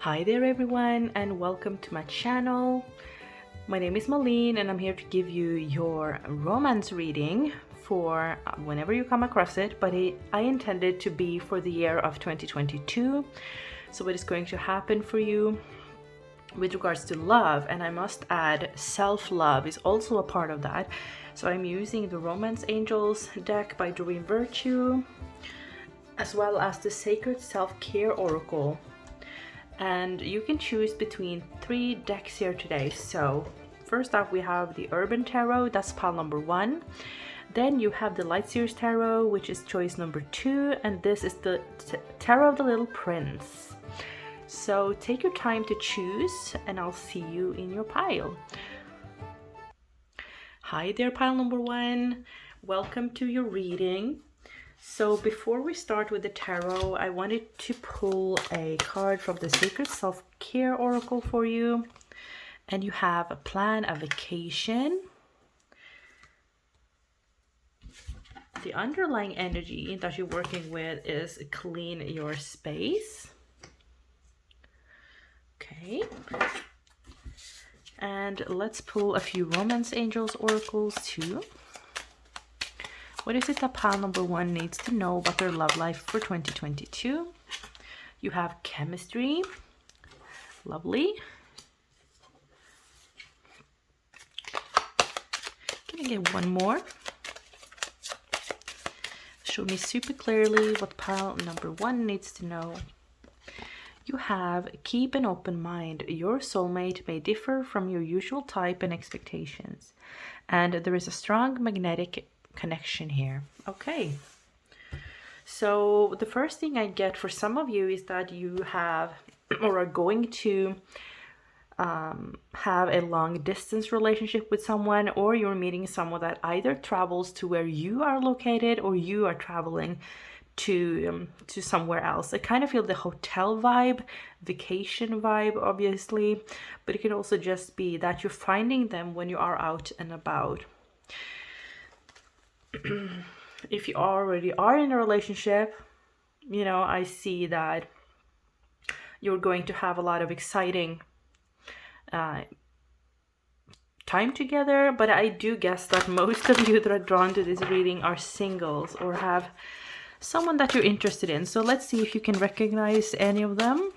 Hi there everyone and welcome to my channel. My name is Malene and I'm here to give you your romance reading for whenever you come across it, but I intended to be for the year of 2022. So what is going to happen for you with regards to love, and I must add self-love is also a part of that. So I'm using the Romance Angels deck by Doreen Virtue, as well as the Sacred Self-Care Oracle. And you can choose between 3 decks here today. So first up we have the Urban Tarot, that's pile number 1. Then you have the Light Seers Tarot, which is choice number 2, and this is the Tarot of the Little Prince. So take your time to choose and I'll see you in your pile. Hi there, pile number 1. Welcome to your reading. So before we start with the tarot, I wanted to pull a card from the Sacred Self-Care Oracle for you. And you have a plan a vacation. The underlying energy that you're working with is clean your space. Okay. And let's pull a few Romance Angels oracles too. What is it that pile number 1 needs to know about their love life for 2022? You have chemistry, lovely. Can I get one more? Show me super clearly what pile number 1 needs to know. You have keep an open mind. Your soulmate may differ from your usual type and expectations. And there is a strong magnetic connection here. Okay, so the first thing I get for some of you is that you have or are going to have a long distance relationship with someone, or you're meeting someone that either travels to where you are located or you are traveling to somewhere else. I kind of feel the hotel vibe, vacation vibe obviously, but it can also just be that you're finding them when you are out and about. If you already are in a relationship, you know, I see that you're going to have a lot of exciting time together, but I do guess that most of you that are drawn to this reading are singles or have someone that you're interested in. So let's see if you can recognize any of them.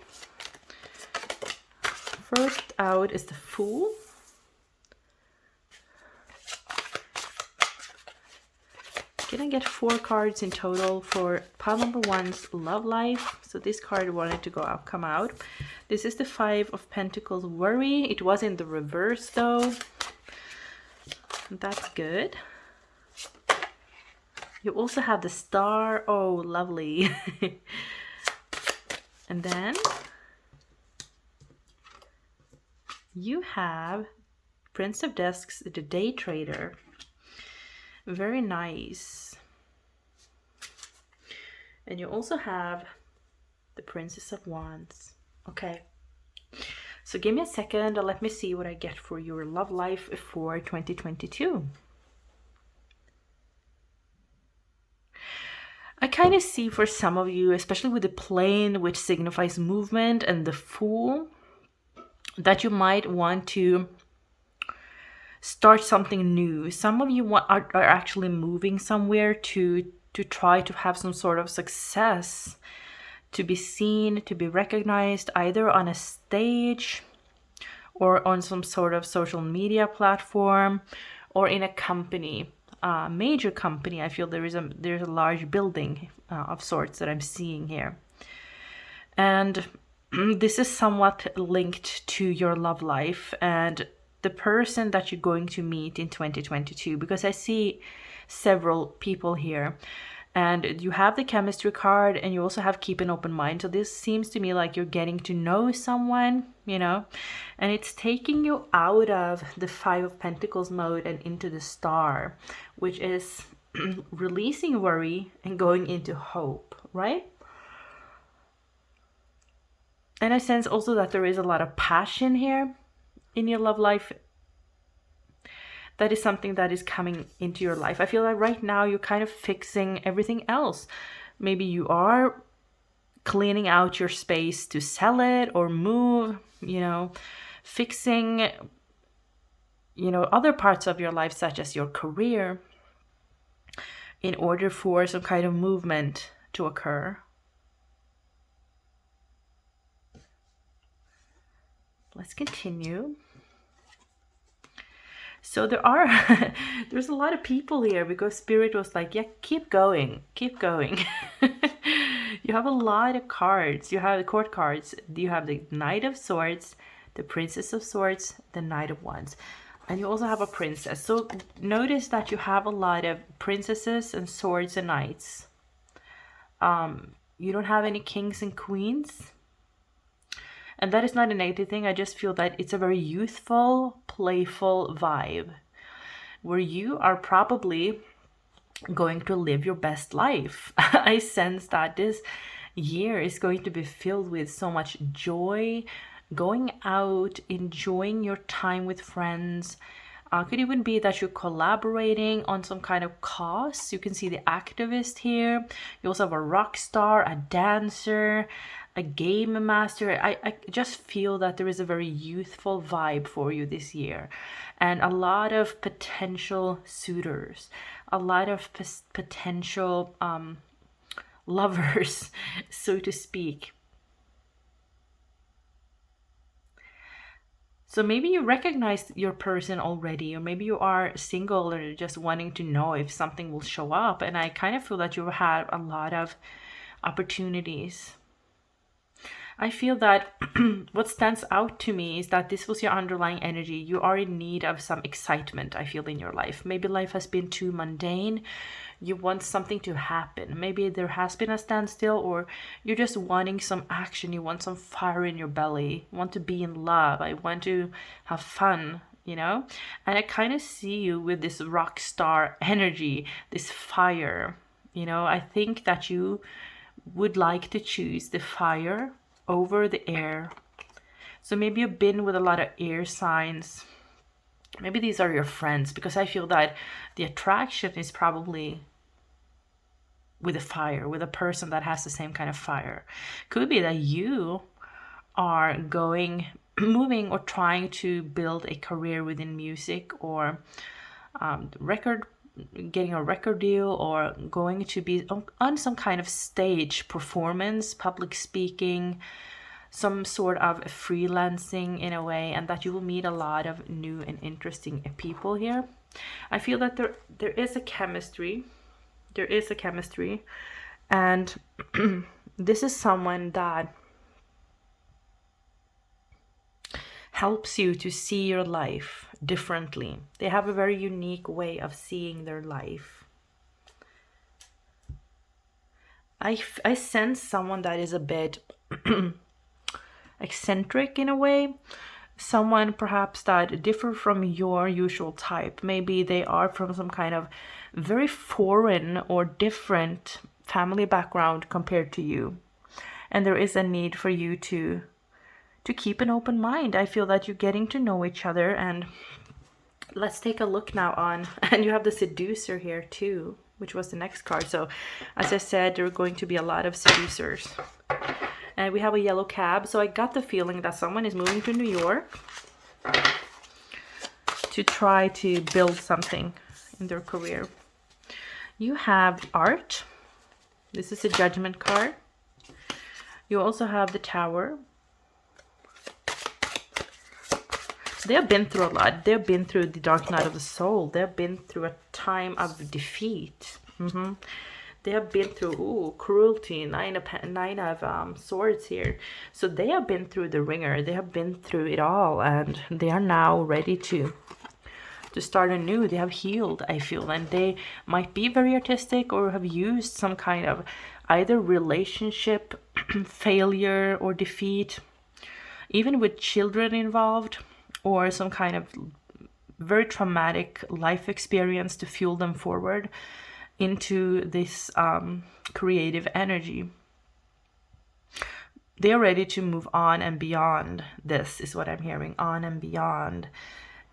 First out is the Fool. Gonna get 4 cards in total for pile number 1's love life. So this card wanted to come out. This is the 5 of Pentacles, Worry. It was in the reverse though. That's good. You also have the Star. Oh, lovely. And then you have Prince of Desks, the Day Trader. Very nice. And you also have the Princess of Wands. Okay, so give me a second and let me see what I get for your love life for 2022. I kind of see for some of you, especially with the plane, which signifies movement, and the Fool, that you might want to start something new. Some of you are actually moving somewhere to try to have some sort of success, to be seen, to be recognized, either on a stage or on some sort of social media platform or in a company, major company. I feel there's a large building of sorts that I'm seeing here, and this is somewhat linked to your love life and the person that you're going to meet in 2022, because I see several people here, and you have the chemistry card and you also have keep an open mind. So this seems to me like you're getting to know someone, you know, and it's taking you out of the 5 of Pentacles mode and into the Star, which is releasing worry and going into hope, right? And I sense also that there is a lot of passion here in your love life. That is something that is coming into your life. I feel like right now you're kind of fixing everything else. Maybe you are cleaning out your space to sell it or move, fixing, other parts of your life, such as your career, in order for some kind of movement to occur. Let's continue. So there's a lot of people here, because Spirit was like, yeah, keep going. You have a lot of cards. You have the court cards. You have the Knight of Swords, the Princess of Swords, the Knight of Wands. And you also have a princess. So notice that you have a lot of princesses and swords and knights. You don't have any kings and queens. And that is not a negative thing. I just feel that it's a very youthful, playful vibe, where you are probably going to live your best life. I sense that this year is going to be filled with so much joy, going out, enjoying your time with friends. Could even be that you're collaborating on some kind of cause. You can see the activist here. You also have a rock star, a dancer, a game master. I just feel that there is a very youthful vibe for you this year, and a lot of potential suitors, a lot of potential lovers, so to speak. So maybe you recognize your person already, or maybe you are single or just wanting to know if something will show up. And I kind of feel that you have a lot of opportunities. I feel that what stands out to me is that this was your underlying energy. You are in need of some excitement, I feel, in your life. Maybe life has been too mundane. You want something to happen. Maybe there has been a standstill, or you're just wanting some action. You want some fire in your belly. You want to be in love. I want to have fun, And I kind of see you with this rock star energy, this fire. I think that you would like to choose the fire over the air. So maybe you've been with a lot of air signs. Maybe these are your friends, because I feel that the attraction is probably with a fire, with a person that has the same kind of fire. Could be that you are moving or trying to build a career within music, or getting a record deal, or going to be on some kind of stage performance, public speaking, some sort of freelancing in a way, and that you will meet a lot of new and interesting people here. I feel that there is a chemistry. There is a chemistry, and this is someone that helps you to see your life differently. They have a very unique way of seeing their life. I sense someone that is a bit eccentric in a way. Someone perhaps that differ from your usual type. Maybe they are from some kind of very foreign or different family background compared to you. And there is a need for you to keep an open mind. I feel that you're getting to know each other. And let's take a look now on, and you have the seducer here too, which was the next card. So as I said, there are going to be a lot of seducers. And we have a yellow cab. So I got the feeling that someone is moving to New York to try to build something in their career. You have art. This is a judgment card. You also have the Tower. They have been through a lot. They've been through the dark night of the soul. They've been through a time of defeat. They have been through cruelty, nine of swords here. So they have been through the ringer. They have been through it all, and they are now ready to start anew. They have healed, I feel, and they might be very artistic, or have used some kind of either relationship failure or defeat, even with children involved, or some kind of very traumatic life experience to fuel them forward into this creative energy. They're ready to move on and beyond. This is what I'm hearing, on and beyond.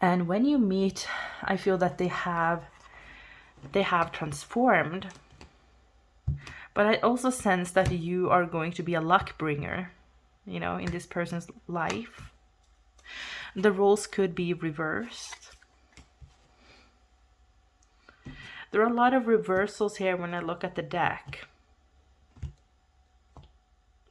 And when you meet, I feel that they have transformed. But I also sense that you are going to be a luck bringer, in this person's life. The roles could be reversed. There are a lot of reversals here when I look at the deck.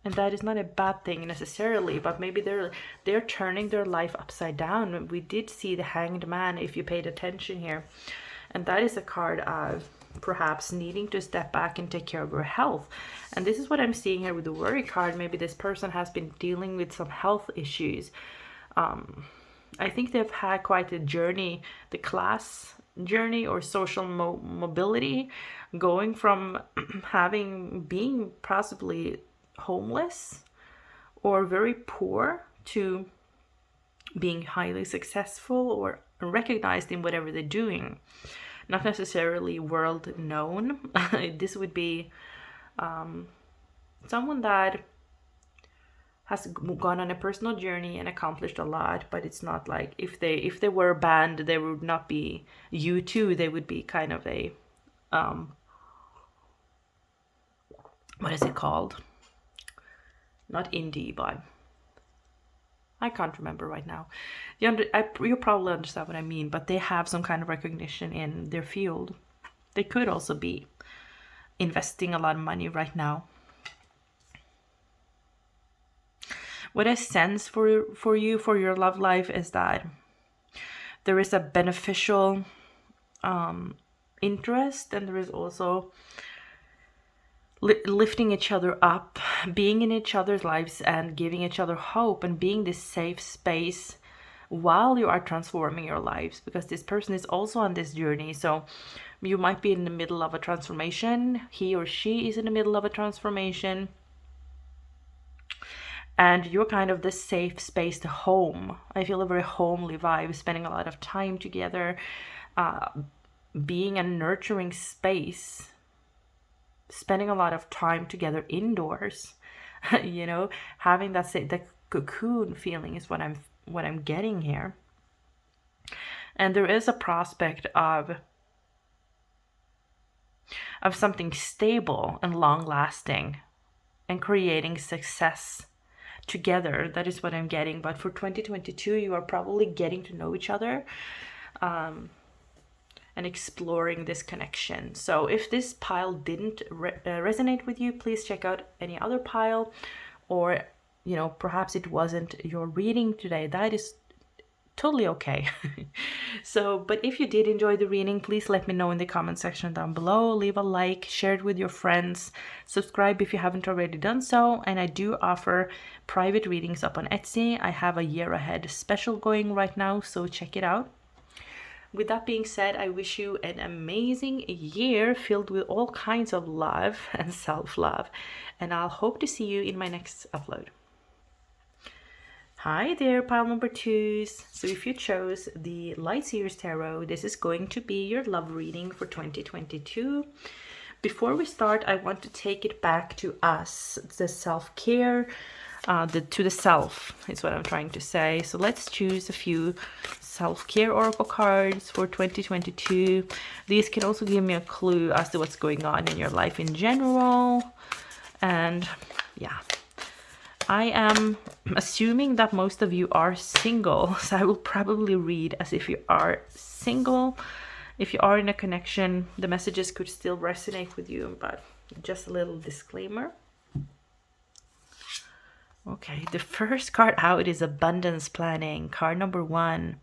And that is not a bad thing necessarily, but maybe they're turning their life upside down. We did see the Hanged Man, if you paid attention here. And that is a card of perhaps needing to step back and take care of your health. And this is what I'm seeing here with the Worry card. Maybe this person has been dealing with some health issues. I think they've had quite a journey, the class journey or social mobility, going from being possibly homeless or very poor to being highly successful or recognized in whatever they're doing. Not necessarily world known. This would be someone that has gone on a personal journey and accomplished a lot, but it's not like if they were a band, they would not be U2. They would be kind of a what is it called? Not indie, but I can't remember right now. You probably understand what I mean, but they have some kind of recognition in their field. They could also be investing a lot of money right now. What I sense for you, for your love life, is that there is a beneficial interest, and there is also lifting each other up, being in each other's lives and giving each other hope, and being this safe space while you are transforming your lives, because this person is also on this journey. So you might be in the middle of a transformation. He or she is in the middle of a transformation, and you're kind of the safe space to home. I feel a very homely vibe, spending a lot of time together, being a nurturing space, spending a lot of time together indoors. Having that cocoon feeling is what I'm getting here. And there is a prospect of something stable and long lasting and creating success together. That is what I'm getting. But for 2022, you are probably getting to know each other and exploring this connection. So if this pile didn't resonate with you, please check out any other pile, or perhaps it wasn't your reading today. That is totally okay. But if you did enjoy the reading, please let me know in the comment section down below. Leave a like, share it with your friends, subscribe if you haven't already done so. And I do offer private readings up on Etsy. I have a year ahead special going right now, so check it out. With that being said, I wish you an amazing year filled with all kinds of love and self-love, and I'll hope to see you in my next upload. Hi there, pile number 2s. So if you chose the Light Seers Tarot, this is going to be your love reading for 2022. Before we start, I want to take it back to us, the self-care, to the self is what I'm trying to say. So let's choose a few self-care oracle cards for 2022. These can also give me a clue as to what's going on in your life in general. And yeah, I am assuming that most of you are single, so I will probably read as if you are single. If you are in a connection, the messages could still resonate with you, but just a little disclaimer. Okay, the first card out is Abundance Planning, card number 1.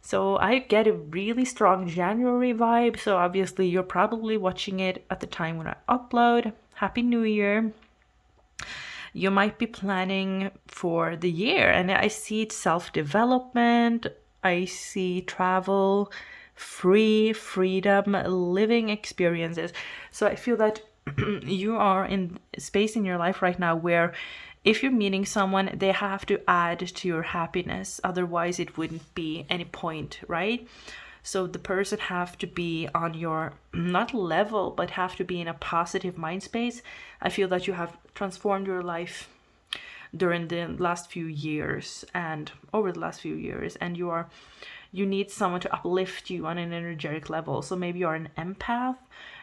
So I get a really strong January vibe, so obviously you're probably watching it at the time when I upload. Happy New Year. You might be planning for the year, and I see self-development, I see travel, freedom, living experiences. So I feel that you are in space in your life right now where if you're meeting someone, they have to add to your happiness. Otherwise, it wouldn't be any point, right? So the person have to be on your, not level, but have to be in a positive mind space. I feel that you have transformed your life during the last few years and over the last few years, and you are You need someone to uplift you on an energetic level. So maybe you're an empath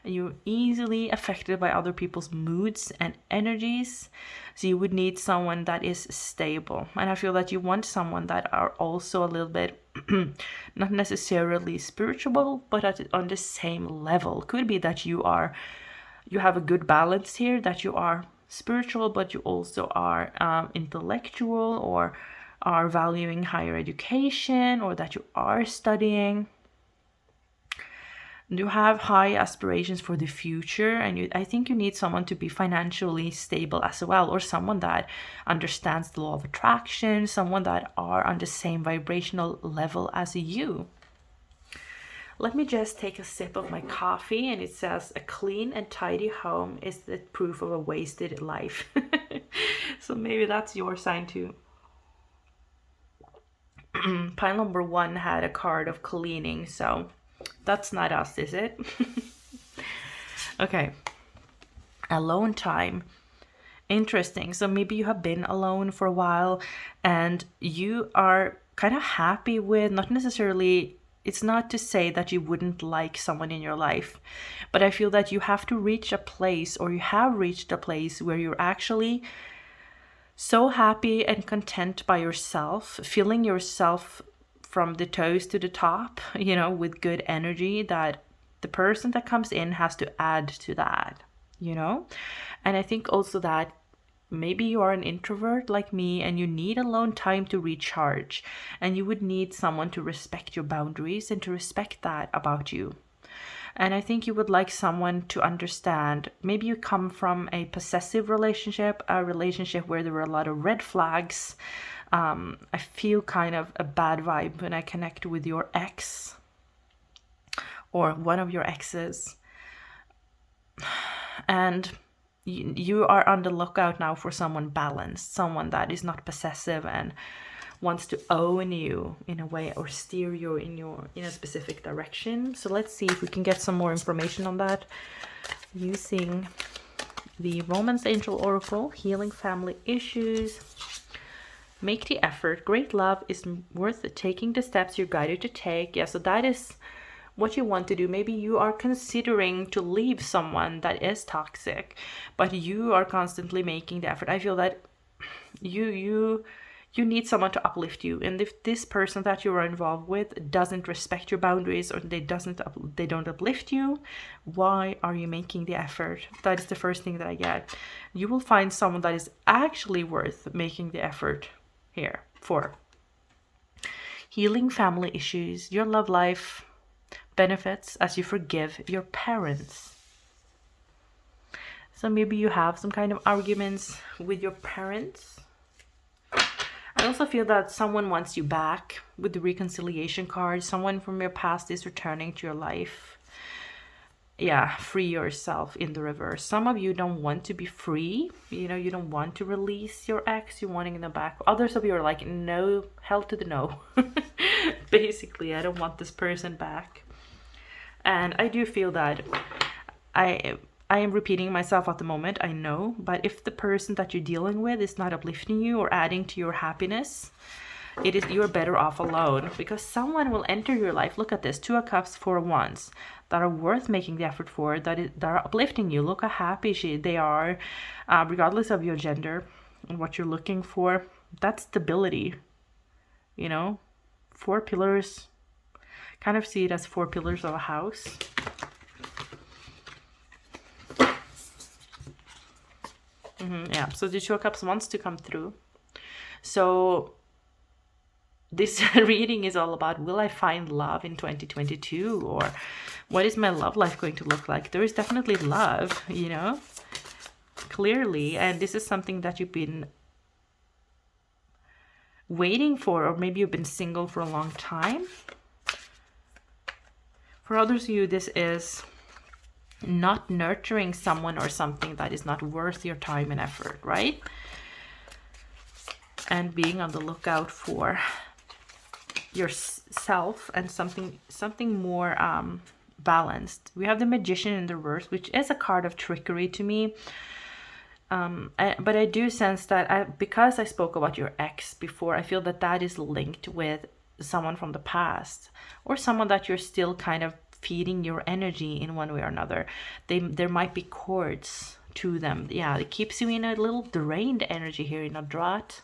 and you're easily affected by other people's moods and energies. So you would need someone that is stable. And I feel that you want someone that are also a little bit not necessarily spiritual, but on the same level. Could be that you have a good balance here, that you are spiritual, but you also are intellectual, or are valuing higher education, or that you are studying. You have high aspirations for the future, and I think you need someone to be financially stable as well, or someone that understands the law of attraction, someone that are on the same vibrational level as you. Let me just take a sip of my coffee, and it says, a clean and tidy home is the proof of a wasted life. So maybe that's your sign too. Pile number 1 had a card of cleaning, so that's not us, is it? Okay. Alone time. Interesting. So maybe you have been alone for a while and you are kind of happy with, not necessarily, it's not to say that you wouldn't like someone in your life, but I feel that you have to reach a place, or you have reached a place where you're actually so happy and content by yourself, feeling yourself from the toes to the top, with good energy, that the person that comes in has to add to that, And I think also that maybe you are an introvert like me and you need alone time to recharge, and you would need someone to respect your boundaries and to respect that about you. And I think you would like someone to understand. Maybe you come from a possessive relationship, a relationship where there were a lot of red flags. I feel kind of a bad vibe when I connect with your ex or one of your exes. And you are on the lookout now for someone balanced, someone that is not possessive and wants to own you in a way, or steer you in a specific direction. So let's see if we can get some more information on that using the Romance Angel Oracle. Healing family issues. Make the effort. Great love is worth taking the steps you're guided to take. Yeah, so that is what you want to do. Maybe you are considering to leave someone that is toxic, but you are constantly making the effort. I feel that you need someone to uplift you, and if this person that you are involved with doesn't respect your boundaries, or they don't uplift you, why are you making the effort? That is the first thing that I get. You will find someone that is actually worth making the effort here for. Healing family issues. Your love life benefits as you forgive your parents. So maybe you have some kind of arguments with your parents. I also feel that someone wants you back with the reconciliation card. Someone from your past is returning to your life. Yeah, free yourself in the reverse. Some of you don't want to be free. You don't want to release your ex. You're wanting them back. Others of you are like, no, hell to the no. Basically, I don't want this person back. And I do feel that I am repeating myself at the moment, I know, but if the person that you're dealing with is not uplifting you or adding to your happiness, you're better off alone, because someone will enter your life. Look at this, 2 of Cups, 4 of Wands, that are worth making the effort for, that are uplifting you. Look how happy they are, regardless of your gender and what you're looking for. That's stability, 4 pillars. Kind of see it as 4 pillars of a house. Yeah, so the 2 of Cups wants to come through. So this reading is all about, will I find love in 2022? Or what is my love life going to look like? There is definitely love, clearly. And this is something that you've been waiting for, or maybe you've been single for a long time. For others of you, this is not nurturing someone or something that is not worth your time and effort, right? And being on the lookout for yourself and something more balanced. We have the Magician in the reverse, which is a card of trickery to me. But I do sense that because I spoke about your ex before, I feel that is linked with someone from the past, or someone that you're still kind of feeding your energy in one way or another. There might be cords to them. Yeah, it keeps you in a little drained energy here, in a drought.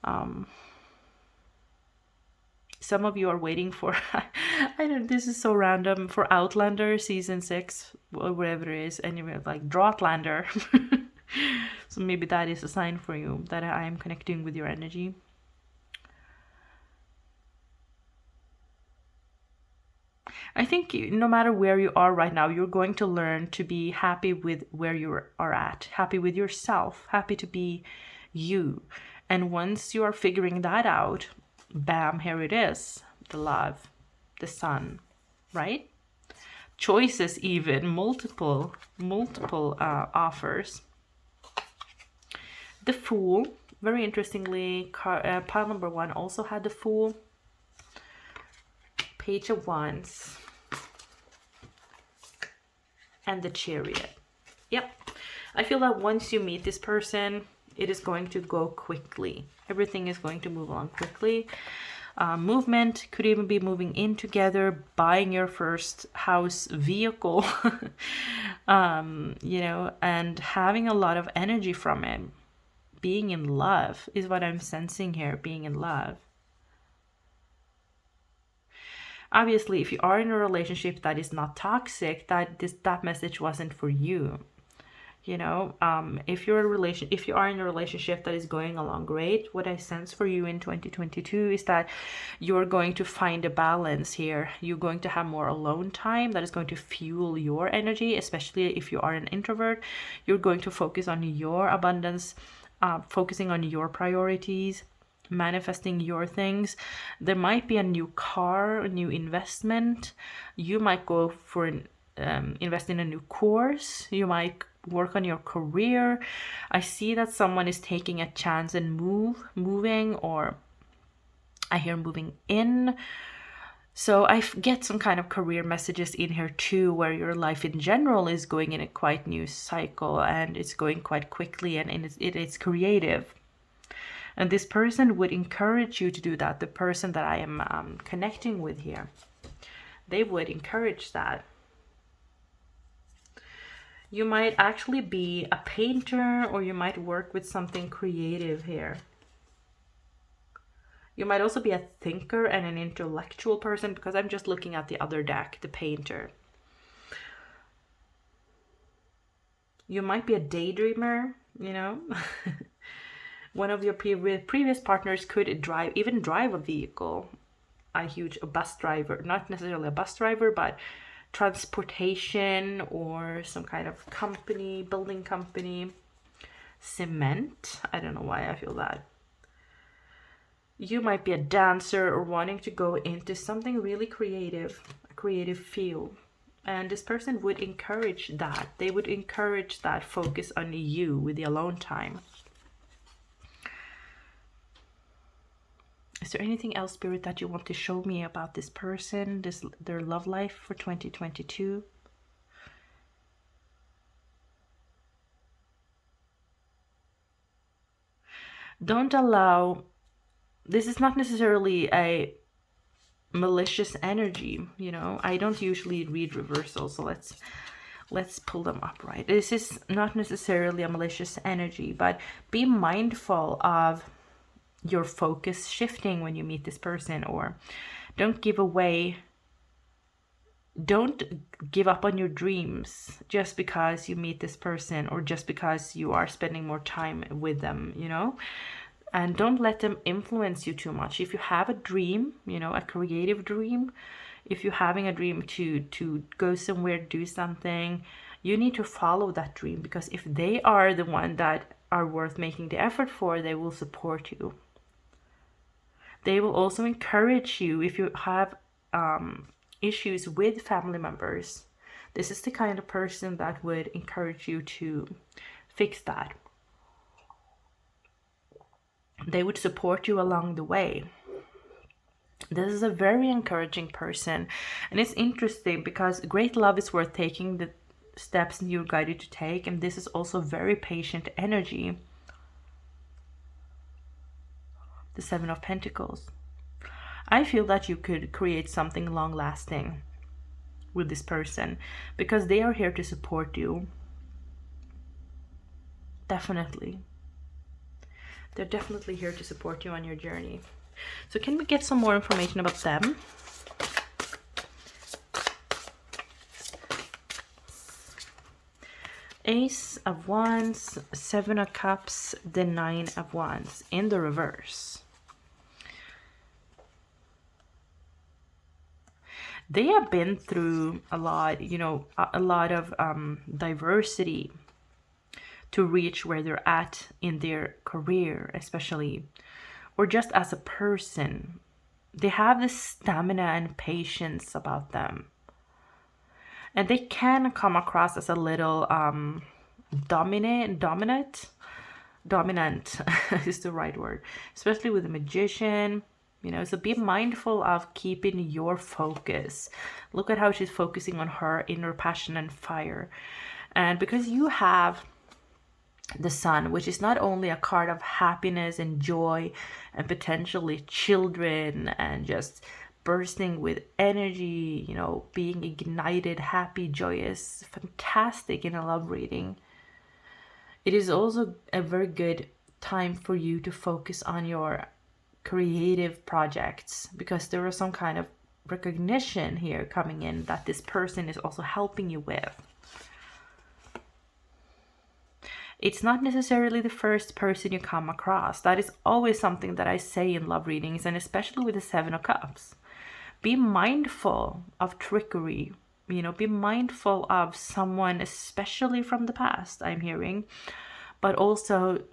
Some of you are waiting for I don't, this is so random, for Outlander season 6 or whatever it is, and you're like Droughtlander. So maybe that is a sign for you that I am connecting with your energy. I think no matter where you are right now, you're going to learn to be happy with where you are at, happy with yourself, happy to be you. And once you are figuring that out, bam, here it is, the love, the sun, right? Choices, even multiple offers. The Fool, very interestingly, pile number 1 also had the Fool. Page of Wands. And the Chariot. Yep. I feel that once you meet this person, it is going to go quickly. Everything is going to move along quickly. Movement, could even be moving in together, buying your first house, vehicle, you know, and having a lot of energy from it. Being in love is what I'm sensing here, being in love. Obviously, if you are in a relationship that is not toxic, that message wasn't for you. You know, if you are in a relationship that is going along great, what I sense for you in 2022 is that you're going to find a balance here. You're going to have more alone time that is going to fuel your energy, especially if you are an introvert. You're going to focus on your abundance, focusing on your priorities, manifesting your things. There might be a new car, a new investment. You might go for invest in a new course. You might work on your career. I see that someone is taking a chance and moving, or I hear moving in. So I get some kind of career messages in here too, where your life in general is going in a quite new cycle, and it's going quite quickly, and it's creative. And this person would encourage you to do that. The person that I am connecting with here, they would encourage that. You might actually be a painter, or you might work with something creative here. You might also be a thinker and an intellectual person, because I'm just looking at the other deck, the painter. You might be a daydreamer, you know. One of your previous partners could drive a vehicle, a bus driver, not necessarily a bus driver, but transportation, or some kind of company, building company. Cement, I don't know why I feel that. You might be a dancer, or wanting to go into something really creative, a creative field. And this person would encourage that. They would encourage that focus on you with the alone time. Is there anything else, Spirit, that you want to show me about this person, their love life for 2022? Don't allow, this is not necessarily a malicious energy, you know. I don't usually read reversals, so let's pull them up, right? This is not necessarily a malicious energy, but be mindful of your focus shifting when you meet this person, or don't give up on your dreams just because you meet this person, or just because you are spending more time with them, you know. And don't let them influence you too much. If you have a dream, you know, a creative dream, if you're having a dream to go somewhere, do something, you need to follow that dream, because if they are the one that are worth making the effort for, they will support you. They will also encourage you if you have issues with family members. This is the kind of person that would encourage you to fix that. They would support you along the way. This is a very encouraging person. And it's interesting because great love is worth taking the steps you're guided to take. And this is also very patient energy. The Seven of Pentacles. I feel that you could create something long lasting with this person because they are here to support you. Definitely. They're definitely here to support you on your journey. So can we get some more information about them? Ace of Wands, Seven of Cups, the Nine of Wands in the reverse. They have been through a lot, you know, a lot of diversity to reach where they're at in their career, especially, or just as a person. They have this stamina and patience about them. And they can come across as a little dominant is the right word, especially with a magician, you know. So be mindful of keeping your focus. Look at how she's focusing on her inner passion and fire. And because you have the Sun, which is not only a card of happiness and joy and potentially children and just bursting with energy, you know, being ignited, happy, joyous, fantastic in a love reading, it is also a very good time for you to focus on your creative projects, because there is some kind of recognition here coming in that this person is also helping you with. It's not necessarily the first person you come across. That is always something that I say in love readings, and especially with the Seven of Cups. Be mindful of trickery. You know, be mindful of someone, especially from the past, I'm hearing, but also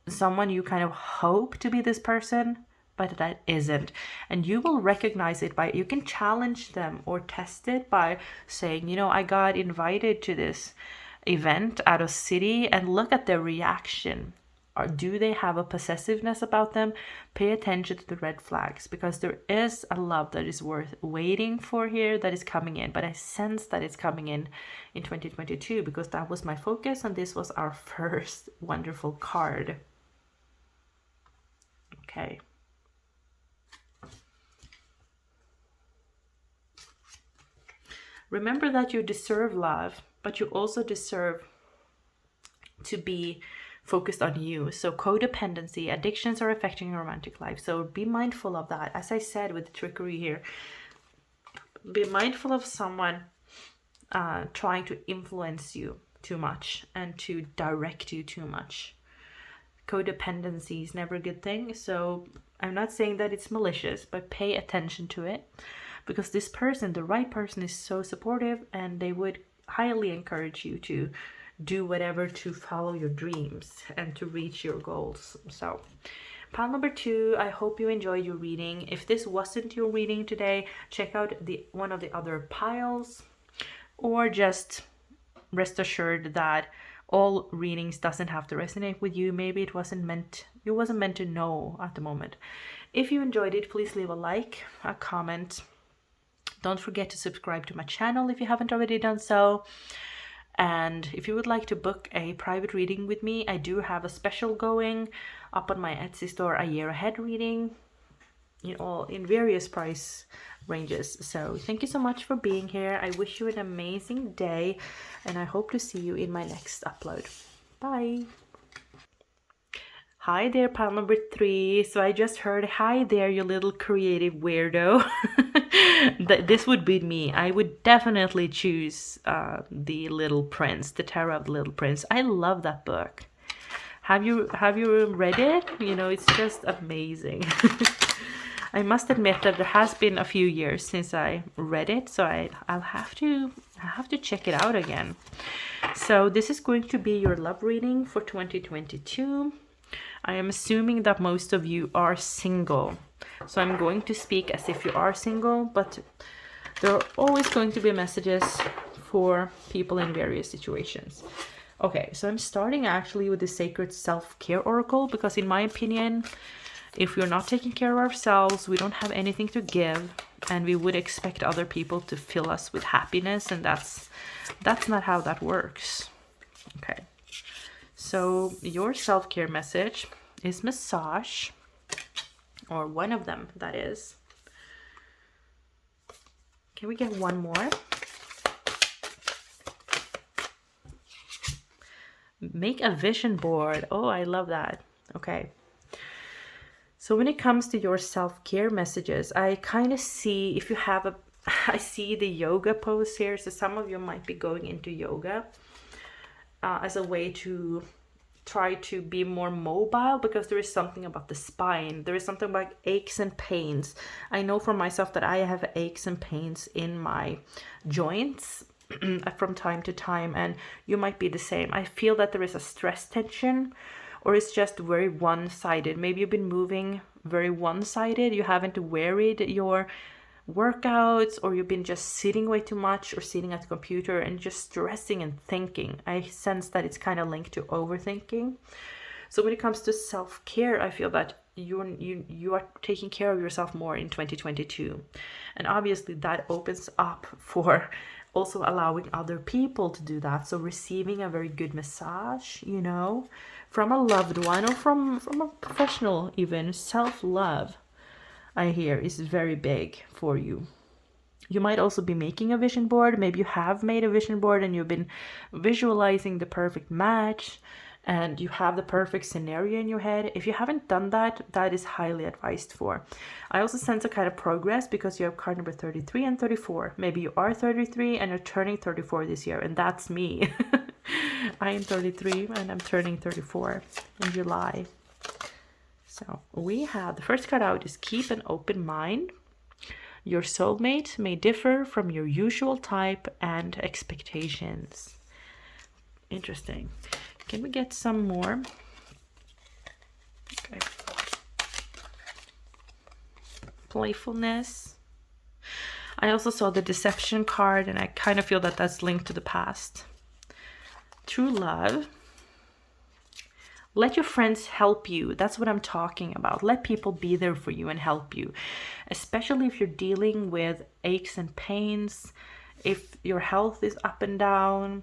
someone you kind of hope to be this person, but that isn't. And you will recognize it by, you can challenge them or test it by saying, you know, I got invited to this event out of city, and look at their reaction. Or do they have a possessiveness about them? Pay attention to the red flags, because there is a love that is worth waiting for here that is coming in. But I sense that it's coming in 2022, because that was my focus, and this was our first wonderful card. Okay. Remember that you deserve love, but you also deserve to be focused on you. So codependency, addictions are affecting your romantic life. So be mindful of that. As I said with the trickery here, be mindful of someone trying to influence you too much and to direct you too much. Codependency is never a good thing. So I'm not saying that it's malicious, but pay attention to it, because this person, the right person, is so supportive, and they would highly encourage you to do whatever to follow your dreams and to reach your goals. So pile number 2, I hope you enjoyed your reading. If this wasn't your reading today, check out one of the other piles, or just rest assured that all readings doesn't have to resonate with you. Maybe it wasn't meant to know at the moment. If you enjoyed it, please leave a like, a comment. Don't forget to subscribe to my channel if you haven't already done so. And if you would like to book a private reading with me, I do have a special going up on my Etsy store, a year ahead reading, you know, in various price ranges. So thank you so much for being here. I wish you an amazing day, and I hope to see you in my next upload. Bye. Hi there, pile number 3. So I just heard, hi there, you little creative weirdo. This would be me. I would definitely choose The Little Prince, The Terror of the Little Prince. I love that book. Have you read it? You know, it's just amazing. I must admit that there has been a few years since I read it, so I'll have to check it out again. So this is going to be your love reading for 2022. I am assuming that most of you are single, so I'm going to speak as if you are single, but there are always going to be messages for people in various situations. Okay, so I'm starting actually with the Sacred Self-Care Oracle, because in my opinion, if we're not taking care of ourselves, we don't have anything to give, and we would expect other people to fill us with happiness, and that's not how that works. Okay. So your self-care message is massage, or one of them, that is. Can we get one more? Make a vision board. Oh, I love that. Okay. So when it comes to your self-care messages, I kind of see, if you have a, I see the yoga pose here. So some of you might be going into yoga as a way to try to be more mobile, because there is something about the spine. There is something about aches and pains. I know for myself that I have aches and pains in my joints from time to time, and you might be the same. I feel that there is a stress tension, or it's just very one-sided. Maybe you've been moving very one-sided. You haven't varied your workouts, or you've been just sitting way too much, or sitting at the computer and just stressing and thinking. I sense that it's kind of linked to overthinking. So when it comes to self-care, I feel that you are taking care of yourself more in 2022. And obviously that opens up for also allowing other people to do that. So receiving a very good massage, you know, from a loved one, or from a professional even. Self-love, I hear, is very big for you. You might also be making a vision board. Maybe you have made a vision board and you've been visualizing the perfect match, and you have the perfect scenario in your head. If you haven't done that, that is highly advised for. I also sense a kind of progress, because you have card number 33 and 34. Maybe you are 33 and you're turning 34 this year, and that's me. I am 33 and I'm turning 34 in July. So we have, the first card out is keep an open mind. Your soulmate may differ from your usual type and expectations. Interesting. Can we get some more? Okay. Playfulness. I also saw the deception card, and I kind of feel that that's linked to the past. True love. Let your friends help you. That's what I'm talking about. Let people be there for you and help you. Especially if you're dealing with aches and pains, if your health is up and down.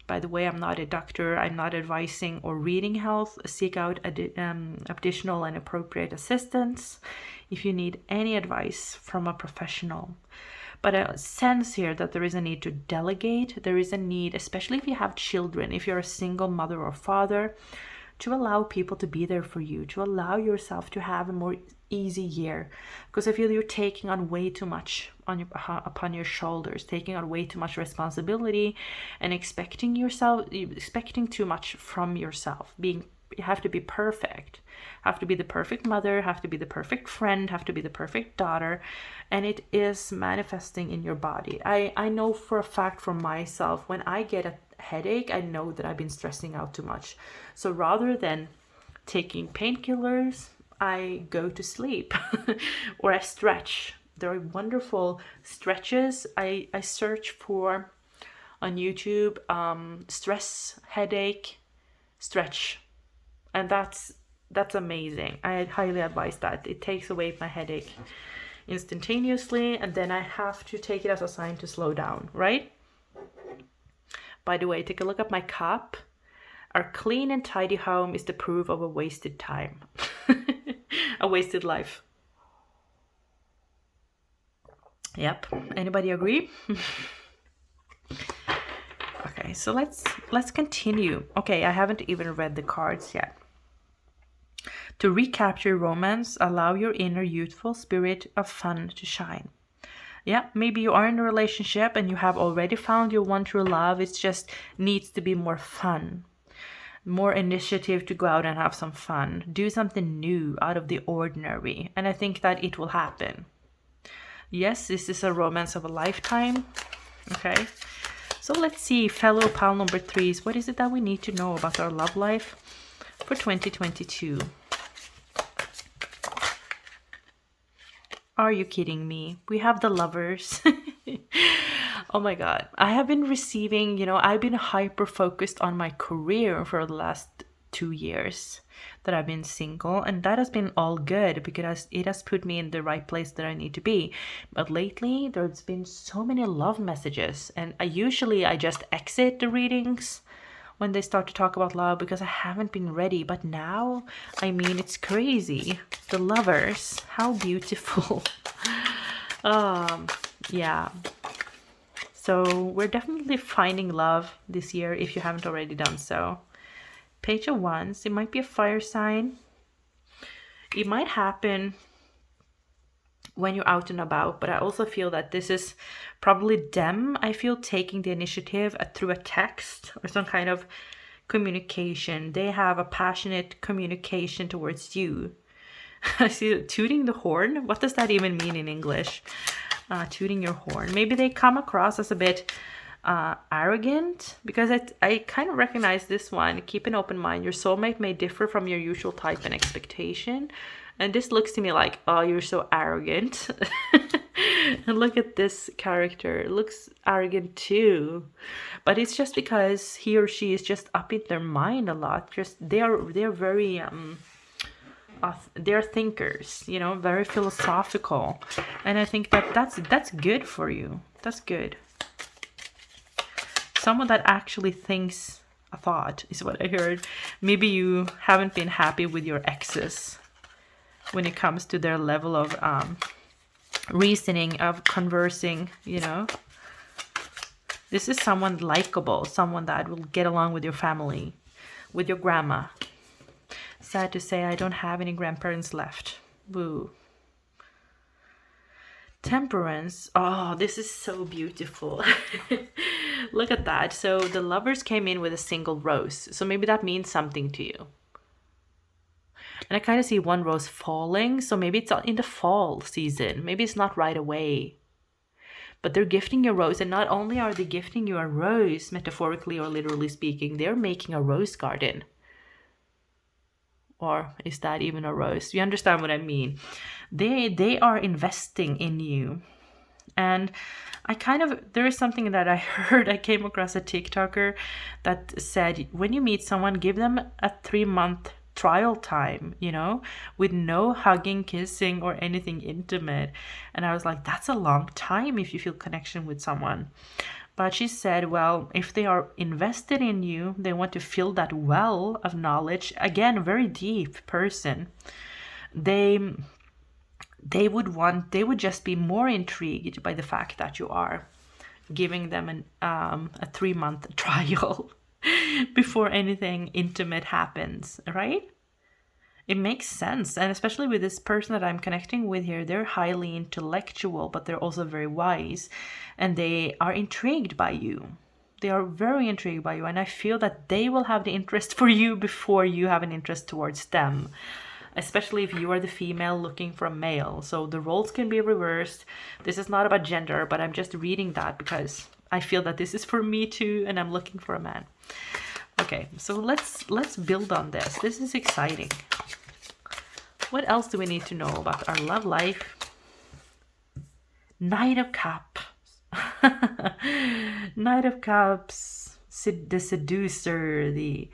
By the way, I'm not a doctor. I'm not advising or reading health. Seek out additional and appropriate assistance if you need any advice from a professional. But I sense here that there is a need to delegate. There is a need, especially if you have children, if you're a single mother or father, to allow people to be there for you, to allow yourself to have a more easy year. Because I feel you're taking on way too much upon your shoulders, taking on way too much responsibility, and expecting too much from yourself. You have to be perfect, have to be the perfect mother, have to be the perfect friend, have to be the perfect daughter, and it is manifesting in your body. I know for a fact for myself, when I get a headache, I know that I've been stressing out too much. So rather than taking painkillers, I go to sleep or I stretch. There are wonderful stretches. I search for on YouTube stress headache stretch, and that's amazing. I highly advise that. It takes away my headache instantaneously, and then I have to take it as a sign to slow down, right? By the way, take a look at my cup. Our clean and tidy home is the proof of a wasted time. A wasted life. Yep. Anybody agree? Okay, so let's continue. Okay, I haven't even read the cards yet. To recapture romance, allow your inner youthful spirit of fun to shine. Yeah, maybe you are in a relationship and you have already found your one true love. It just needs to be more fun, more initiative to go out and have some fun. Do something new out of the ordinary. And I think that it will happen. Yes, this is a romance of a lifetime. Okay, so let's see, fellow pal number 3s. What is it that we need to know about our love life for 2022? Are you kidding me? We have the lovers. Oh my God. I have been receiving, I've been hyper focused on my career for the last 2 years that I've been single, and that has been all good because it has put me in the right place that I need to be. But lately there's been so many love messages, and I just exit the readings when they start to talk about love because I haven't been ready. But now, it's crazy. The lovers, how beautiful. Yeah. So we're definitely finding love this year if you haven't already done so. Page of Wands, it might be a fire sign. It might happen when you're out and about, but I also feel that this is probably them, I feel, taking the initiative through a text or some kind of communication. They have a passionate communication towards you. I see tooting the horn. What does that even mean in English? Tooting your horn. Maybe they come across as a bit arrogant, because I kind of recognize this one. Keep an open mind. Your soulmate may differ from your usual type and expectation. And this looks to me like, oh, you're so arrogant. And look at this character. It looks arrogant too. But it's just because he or she is just up in their mind a lot. Just they're very they're thinkers, you know, very philosophical. And I think that's good for you. That's good. Someone that actually thinks a thought is what I heard. Maybe you haven't been happy with your exes when it comes to their level of reasoning, of conversing, you know. This is someone likable, someone that will get along with your family, with your grandma. Sad to say, I don't have any grandparents left. Boo. Temperance. Oh, this is so beautiful. Look at that. So the lovers came in with a single rose. So maybe that means something to you. And I kind of see one rose falling. So maybe it's in the fall season. Maybe it's not right away. But they're gifting you a rose. And not only are they gifting you a rose, metaphorically or literally speaking, they're making a rose garden. Or is that even a rose? You understand what I mean? They are investing in you. And there is something that I heard. I came across a TikToker that said, when you meet someone, give them a 3-month trial time, you know, with no hugging, kissing, or anything intimate. And I was like, that's a long time if you feel connection with someone. But she said, well, if they are invested in you, they want to fill that well of knowledge. Again, a very deep person. They would just be more intrigued by the fact that you are giving them a 3-month trial before anything intimate happens, right? It makes sense. And especially with this person that I'm connecting with here, they're highly intellectual, but they're also very wise. And they are intrigued by you. They are very intrigued by you. And I feel that they will have the interest for you before you have an interest towards them. Especially if you are the female looking for a male. So the roles can be reversed. This is not about gender, but I'm just reading that because I feel that this is for me too, and I'm looking for a man. Okay, so let's build on this. This is exciting. What else do we need to know about our love life? Knight of Cups. Knight of Cups, the seducer, the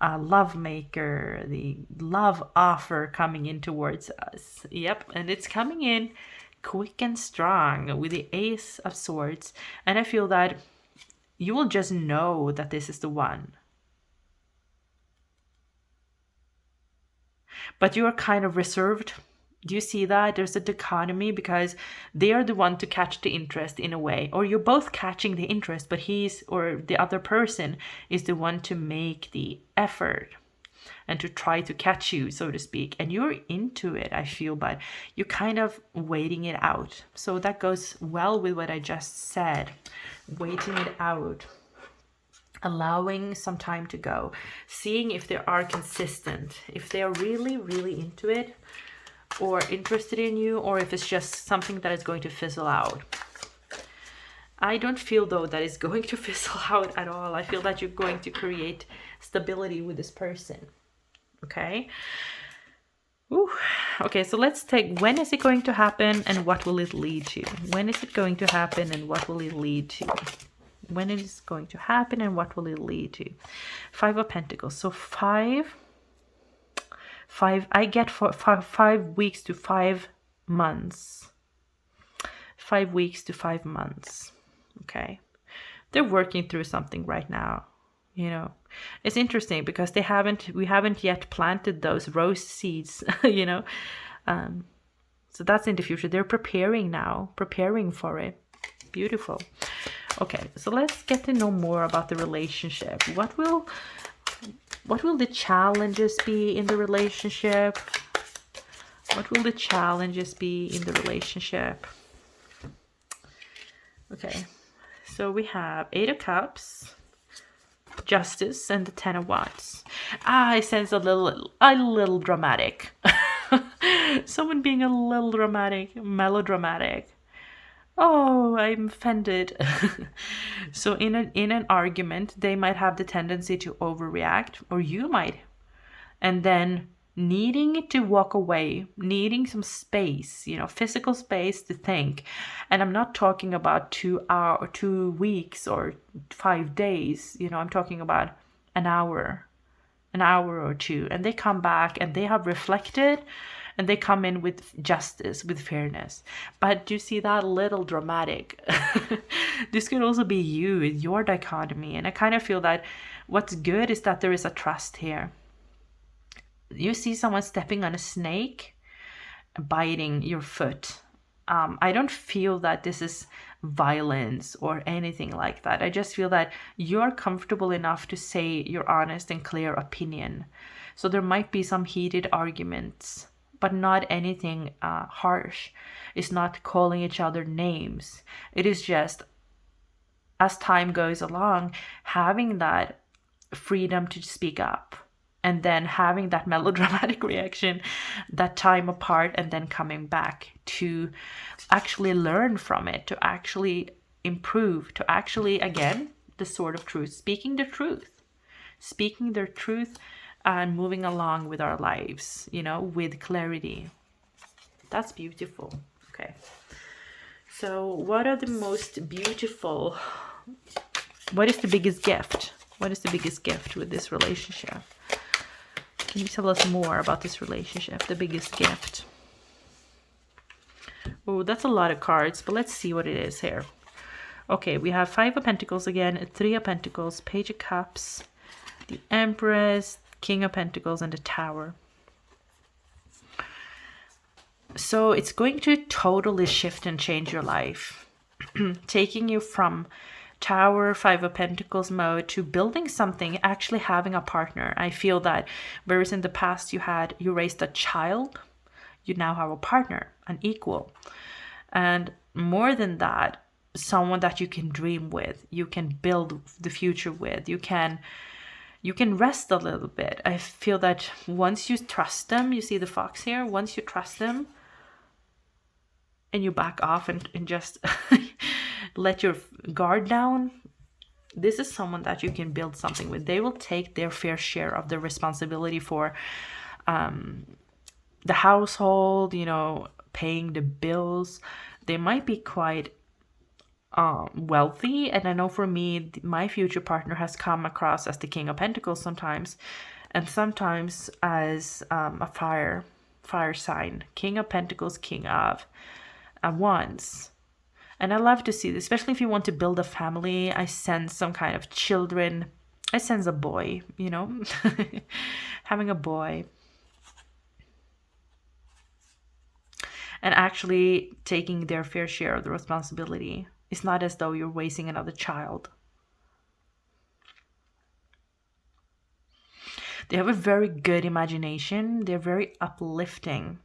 love maker, the love offer coming in towards us. Yep, and it's coming in quick and strong with the Ace of Swords. And I feel that you will just know that this is the one. But you are kind of reserved. Do you see that? There's a dichotomy because they are the one to catch the interest in a way. Or you're both catching the interest, but the other person is the one to make the effort and to try to catch you, so to speak. And you're into it, I feel, but you're kind of waiting it out. So that goes well with what I just said. Waiting it out. Allowing some time to go. Seeing if they are consistent. If they are really, really into it or interested in you, or if it's just something that is going to fizzle out. I don't feel, though, that it's going to fizzle out at all. I feel that you're going to create stability with this person. Okay? Ooh. Okay, so let's take, when is it going to happen and what will it lead to? When is it going to happen and what will it lead to? When it is going to happen and what will it lead to? 5 of Pentacles. So 5, I get for 5 weeks to 5 months. 5 weeks to 5 months. Okay. They're working through something right now. You know, it's interesting because we haven't yet planted those rose seeds, you know. So that's in the future. They're preparing now, preparing for it. Beautiful. Okay, so let's get to know more about the relationship. What will the challenges be in the relationship? What will the challenges be in the relationship? Okay, so we have 8 of Cups, Justice, and the 10 of Wands. I sense a little dramatic. Someone being a little dramatic, melodramatic. Oh, I'm offended. So in an argument, they might have the tendency to overreact, or you might, and then needing to walk away, needing some space, physical space to think. And I'm not talking about 2 weeks or 5 days, I'm talking about an hour or two, and they come back and they have reflected, and they come in with justice, with fairness. But do you see that little dramatic? This could also be you in your dichotomy. And I kind of feel that what's good is that there is a trust here. You see someone stepping on a snake, biting your foot. I don't feel that this is violence or anything like that. I just feel that you're comfortable enough to say your honest and clear opinion. So there might be some heated arguments, but not anything harsh. It's not calling each other names. It is just, as time goes along, having that freedom to speak up, and then having that melodramatic reaction, that time apart, and then coming back to actually learn from it, to actually improve, to actually, again, the sword of truth, speaking their truth and moving along with our lives, with clarity. That's beautiful. Okay. So what are the most beautiful, what is the biggest gift? What is the biggest gift with this relationship? Can you tell us more about this relationship, the biggest gift? Oh, that's a lot of cards, but let's see what it is here. Okay, we have 5 of Pentacles again, 3 of Pentacles, Page of Cups, the Empress, King of Pentacles, and the Tower. So it's going to totally shift and change your life, taking you from Tower, 5 of Pentacles mode to building something, actually having a partner. I feel that whereas in the past you raised a child, you now have a partner, an equal. And more than that, someone that you can dream with, you can build the future with, you can rest a little bit. I feel that once you trust them, you see the fox here, once you trust them and you back off and just let your guard down, this is someone that you can build something with. They will take their fair share of the responsibility for the household, paying the bills. They might be quite wealthy, and I know for me, my future partner has come across as the King of Pentacles sometimes, and sometimes as a fire sign. King of Pentacles, King of Wands. And I love to see this, especially if you want to build a family. I sense some kind of children. I sense a boy, having a boy. And actually taking their fair share of the responsibility. It's not as though you're raising another child. They have a very good imagination. They're very uplifting.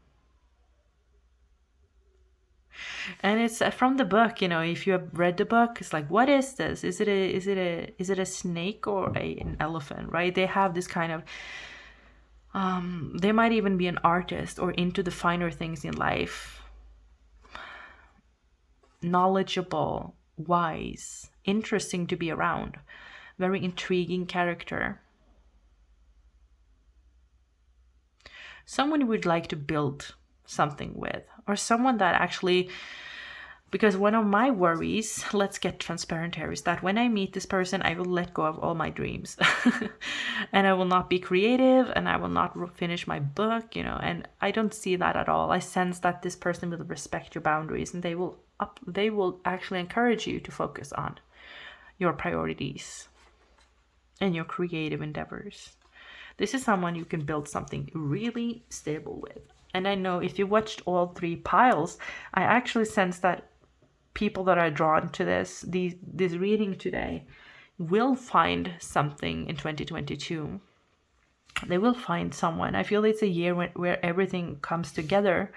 And it's from the book, if you have read the book, it's like, what is this? Is it a snake or an elephant, right? They have this kind of, they might even be an artist or into the finer things in life. Knowledgeable, wise, interesting to be around. Very intriguing character. Someone you would like to build something with, or someone that actually, because one of my worries, let's get transparent here, is that when I meet this person, I will let go of all my dreams and I will not be creative, and I will not finish my book, and I don't see that at all. I sense that this person will respect your boundaries, and they will actually encourage you to focus on your priorities and your creative endeavors. This is someone you can build something really stable with. And I know if you watched all 3 piles, I actually sense that people that are drawn to this reading today will find something in 2022. They will find someone. I feel it's a year where everything comes together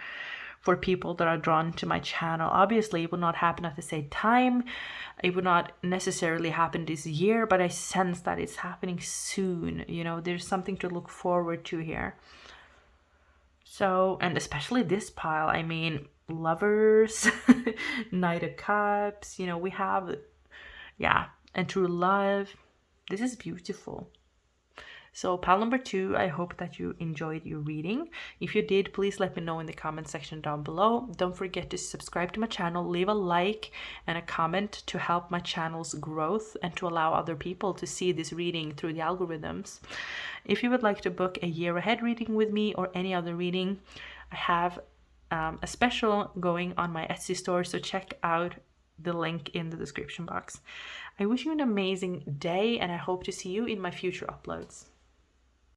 for people that are drawn to my channel. Obviously, it will not happen at the same time. It would not necessarily happen this year, but I sense that it's happening soon. You know, there's something to look forward to here. So, and especially this pile, I mean, lovers, Knight of Cups, you know, we have, yeah, and true love. This is beautiful. So pile number 2, I hope that you enjoyed your reading. If you did, please let me know in the comment section down below. Don't forget to subscribe to my channel, leave a like and a comment to help my channel's growth and to allow other people to see this reading through the algorithms. If you would like to book a year ahead reading with me or any other reading, I have a special going on my Etsy store, so check out the link in the description box. I wish you an amazing day and I hope to see you in my future uploads.